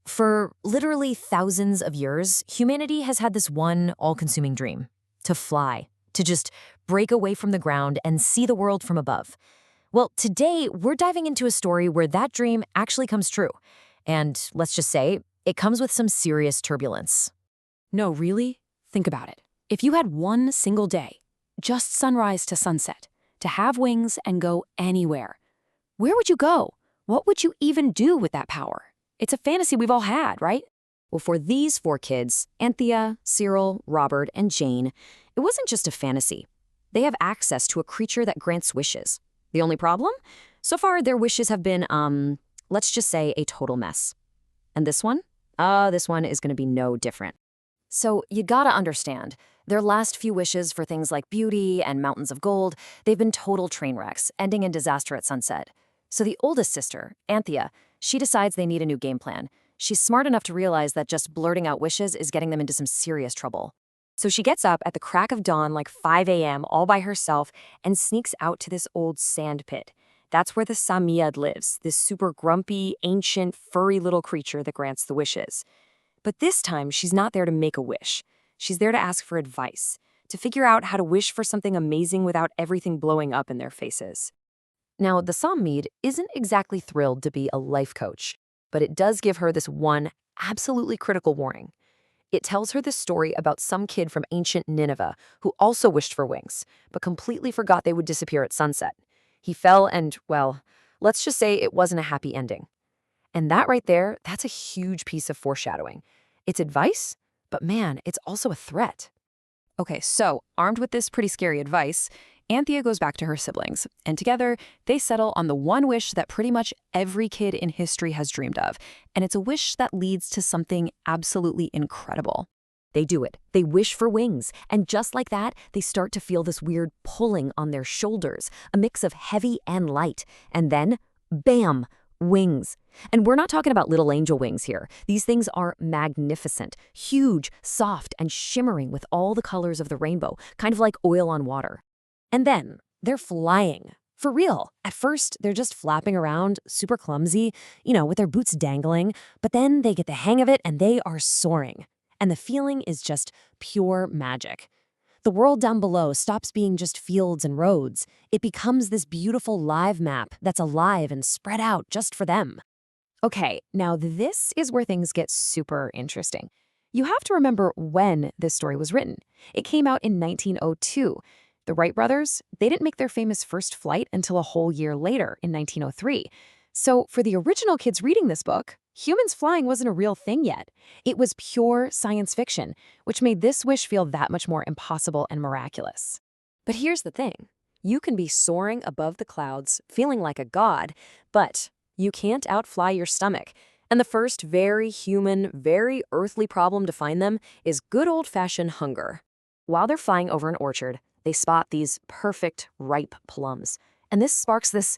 For literally thousands of years, humanity has had this one all-consuming dream: to fly, to just break away from the ground and see the world from above. Well, today we're diving into a story where that dream actually comes true. And let's just say, it comes with some serious turbulence. No, really? Think about it. If you had one single day, just sunrise to sunset, to have wings and go anywhere, where would you go? What would you even do with that power? It's a fantasy we've all had, right? Well, for these four kids, Anthea, Cyril, Robert, and Jane, it wasn't just a fantasy. They have access to a creature that grants wishes. The only problem? So far, their wishes have been, let's just say, a total mess. And this one? This one is going to be no different. So you gotta understand, their last few wishes for things like beauty and mountains of gold, they've been total train wrecks, ending in disaster at sunset. So the oldest sister, Anthea, she decides they need a new game plan. She's smart enough to realize that just blurting out wishes is getting them into some serious trouble. So she gets up at the crack of dawn, like 5 a.m., all by herself, and sneaks out to this old sand pit. That's where the Samiyad lives, this super grumpy, ancient, furry little creature that grants the wishes. But this time, she's not there to make a wish. She's there to ask for advice, to figure out how to wish for something amazing without everything blowing up in their faces. Now, the Samiyad isn't exactly thrilled to be a life coach, but it does give her this one absolutely critical warning. It tells her this story about some kid from ancient Nineveh who also wished for wings, but completely forgot they would disappear at sunset. He fell and, well, let's just say it wasn't a happy ending. And that right there, that's a huge piece of foreshadowing. It's advice, but man, it's also a threat. Okay, so armed with this pretty scary advice, Anthea goes back to her siblings, and together they settle on the one wish that pretty much every kid in history has dreamed of, and it's a wish that leads to something absolutely incredible. They do it. They wish for wings, and just like that, they start to feel this weird pulling on their shoulders, a mix of heavy and light, and then, bam! Wings. And we're not talking about little angel wings here. These things are magnificent, huge, soft, and shimmering with all the colors of the rainbow, kind of like oil on water. And then they're flying. For real. At first, they're just flapping around, super clumsy, with their boots dangling, but then they get the hang of it and they are soaring. And the feeling is just pure magic. The world down below stops being just fields and roads. It becomes this beautiful live map that's alive and spread out just for them. Okay, now this is where things get super interesting. You have to remember when this story was written. It came out in 1902. The Wright brothers, they didn't make their famous first flight until a whole year later, in 1903. So for the original kids reading this book, humans flying wasn't a real thing yet. It was pure science fiction, which made this wish feel that much more impossible and miraculous. But here's the thing. You can be soaring above the clouds, feeling like a god, but you can't outfly your stomach. And the first very human, very earthly problem to find them is good old-fashioned hunger. While they're flying over an orchard, they spot these perfect, ripe plums. And this sparks this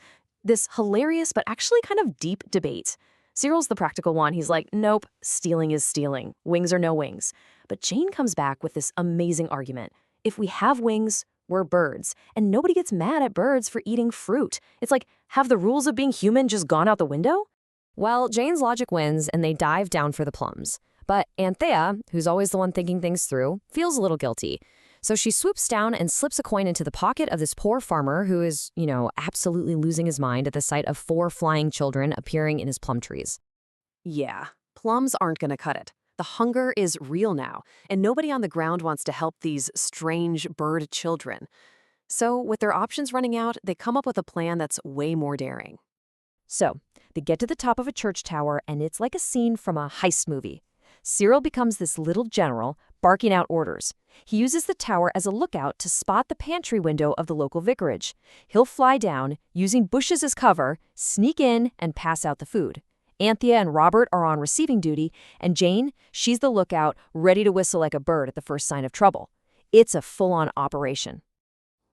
hilarious but actually kind of deep debate. Cyril's the practical one. He's like, nope, stealing is stealing. Wings or no wings. But Jane comes back with this amazing argument. If we have wings, we're birds. And nobody gets mad at birds for eating fruit. It's like, have the rules of being human just gone out the window? Well, Jane's logic wins and they dive down for the plums. But Anthea, who's always the one thinking things through, feels a little guilty. So she swoops down and slips a coin into the pocket of this poor farmer who is, absolutely losing his mind at the sight of 4 flying children appearing in his plum trees. Yeah, plums aren't going to cut it. The hunger is real now, and nobody on the ground wants to help these strange bird children. So with their options running out, they come up with a plan that's way more daring. So they get to the top of a church tower, and it's like a scene from a heist movie. Cyril becomes this little general, barking out orders. He uses the tower as a lookout to spot the pantry window of the local vicarage. He'll fly down, using bushes as cover, sneak in, and pass out the food. Anthea and Robert are on receiving duty, and Jane, she's the lookout, ready to whistle like a bird at the first sign of trouble. It's a full-on operation.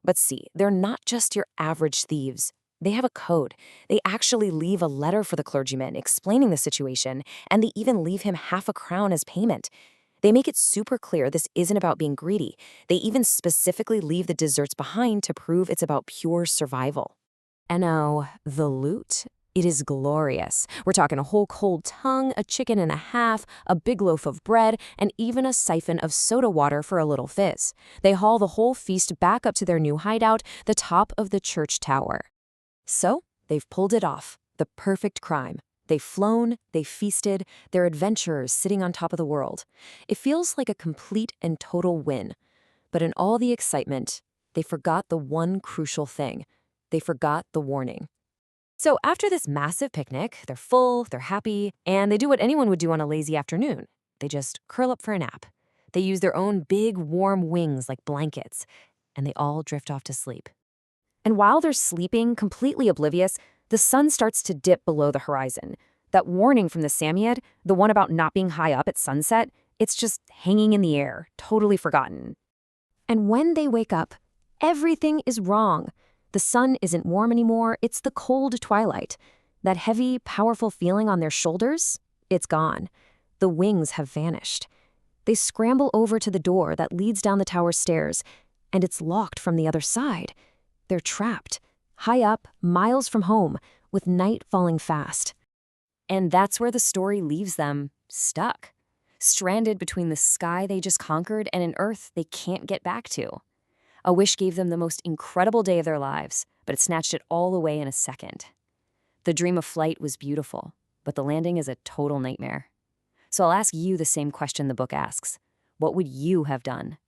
But see, they're not just your average thieves. They have a code. They actually leave a letter for the clergyman explaining the situation, and they even leave him half a crown as payment. They make it super clear this isn't about being greedy. They even specifically leave the desserts behind to prove it's about pure survival. And now, the loot? It is glorious. We're talking a whole cold tongue, a chicken and a half, a big loaf of bread, and even a siphon of soda water for a little fizz. They haul the whole feast back up to their new hideout, the top of the church tower. So, they've pulled it off. The perfect crime. They've flown, they've feasted, they're adventurers sitting on top of the world. It feels like a complete and total win. But in all the excitement, they forgot the one crucial thing. They forgot the warning. So after this massive picnic, they're full, they're happy, and they do what anyone would do on a lazy afternoon. They just curl up for a nap. They use their own big, warm wings like blankets, and they all drift off to sleep. And while they're sleeping, completely oblivious, the sun starts to dip below the horizon. That warning from the Samoyed, the one about not being high up at sunset, it's just hanging in the air, totally forgotten. And when they wake up, everything is wrong. The sun isn't warm anymore, it's the cold twilight. That heavy, powerful feeling on their shoulders, it's gone. The wings have vanished. They scramble over to the door that leads down the tower stairs, and it's locked from the other side. They're trapped, high up, miles from home, with night falling fast. And that's where the story leaves them, stuck. Stranded between the sky they just conquered and an earth they can't get back to. A wish gave them the most incredible day of their lives, but it snatched it all away in a second. The dream of flight was beautiful, but the landing is a total nightmare. So I'll ask you the same question the book asks. What would you have done?